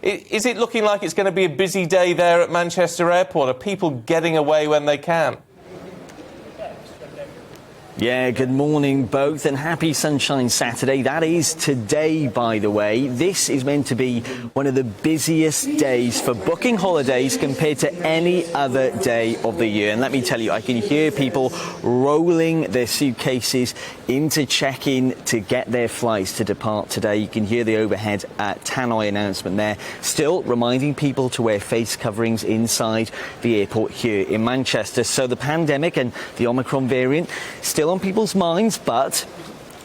Is it looking like it's going to be a busy day there at Manchester Airport? Are people getting away when they can? Yeah, good morning both, and happy Sunshine Saturday. That is today, by the way. This is meant to be one of the busiest days for booking holidays compared to any other day of the year. And let me tell you, I can hear people rolling their suitcases into check-in to get their flights to depart today. You can hear the overhead Tannoy announcement there. Still reminding people to wear face coverings inside the airport here in Manchester. So the pandemic and the Omicron variant still on people's minds, but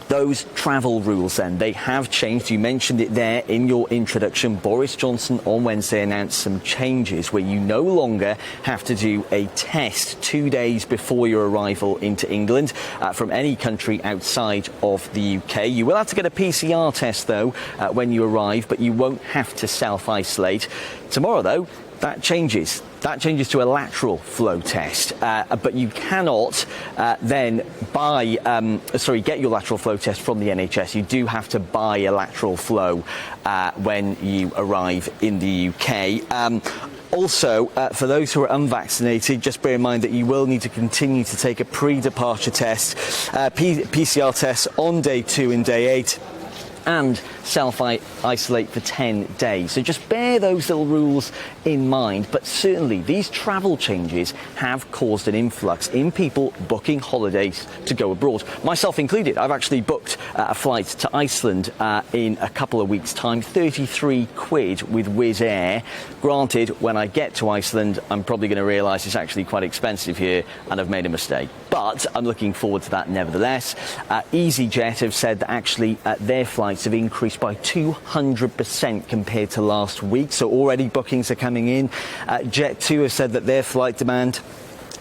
those travel rules then, they have changed. You mentioned it there in your introduction. Boris Johnson on Wednesday announced some changes where you no longer have to do a test 2 days before your arrival into England from any country outside of the UK. You will have to get a PCR test though when you arrive, but you won't have to self-isolate. Tomorrow though, that changes. That changes to a lateral flow test, but you cannot then get your lateral flow test from the NHS. You do have to buy a lateral flow when you arrive in the UK. Also, for those who are unvaccinated, just bear in mind that you will need to continue to take a pre-departure test, PCR test on day 2 and day 8. And self-isolate for 10 days. So just bear those little rules in mind. But certainly these travel changes have caused an influx in people booking holidays to go abroad. Myself included. I've actually booked a flight to Iceland in a couple of weeks' time. 33 quid with Wizz Air. Granted, when I get to Iceland, I'm probably going to realise it's actually quite expensive here and I've made a mistake. But I'm looking forward to that nevertheless. EasyJet have said that actually their flights have increased by 200% compared to last week. So already bookings are coming in. Jet2 have said that their flight demand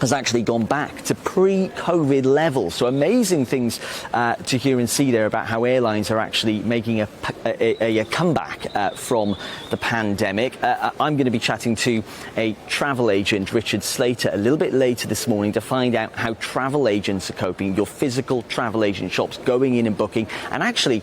has actually gone back to pre-COVID levels. So amazing things to hear and see there about how airlines are actually making a comeback from the pandemic. I'm going to be chatting to a travel agent, Richard Slater, a little bit later this morning to find out how travel agents are coping, your physical travel agent shops going in and booking, and actually,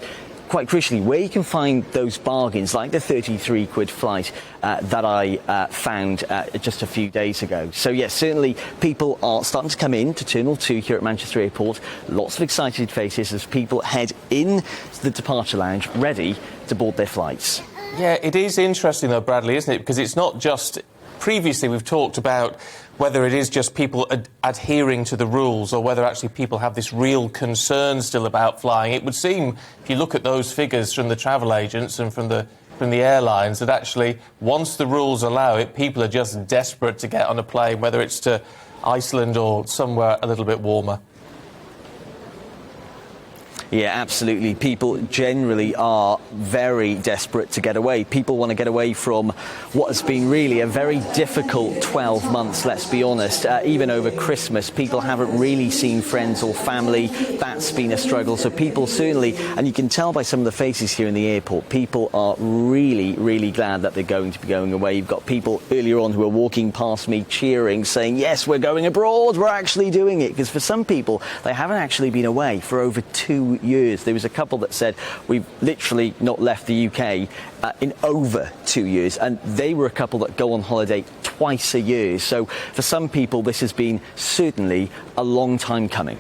quite crucially, where you can find those bargains, like the 33 quid flight that I found just a few days ago. So yes, certainly people are starting to come in to Terminal 2 here at Manchester Airport. Lots of excited faces as people head in to the departure lounge, ready to board their flights. Yeah, it is interesting though, Bradley, isn't it? Because it's not just... Previously, we've talked about whether it is just people adhering to the rules or whether actually people have this real concern still about flying. It would seem, if you look at those figures from the travel agents and from the airlines, that actually, once the rules allow it, people are just desperate to get on a plane, whether it's to Iceland or somewhere a little bit warmer. Yeah, absolutely. People generally are very desperate to get away. People want to get away from what has been really a very difficult 12 months, let's be honest. Even over Christmas, people haven't really seen friends or family. That's been a struggle. So people certainly, and you can tell by some of the faces here in the airport, people are really, really glad that they're going to be going away. You've got people earlier on who are walking past me cheering, saying, yes, we're going abroad, we're actually doing it. Because for some people, they haven't actually been away for over 2 years. There was a couple that said we've literally not left the UK in over 2 years, and they were a couple that go on holiday twice a year. So for some people, this has been certainly a long time coming.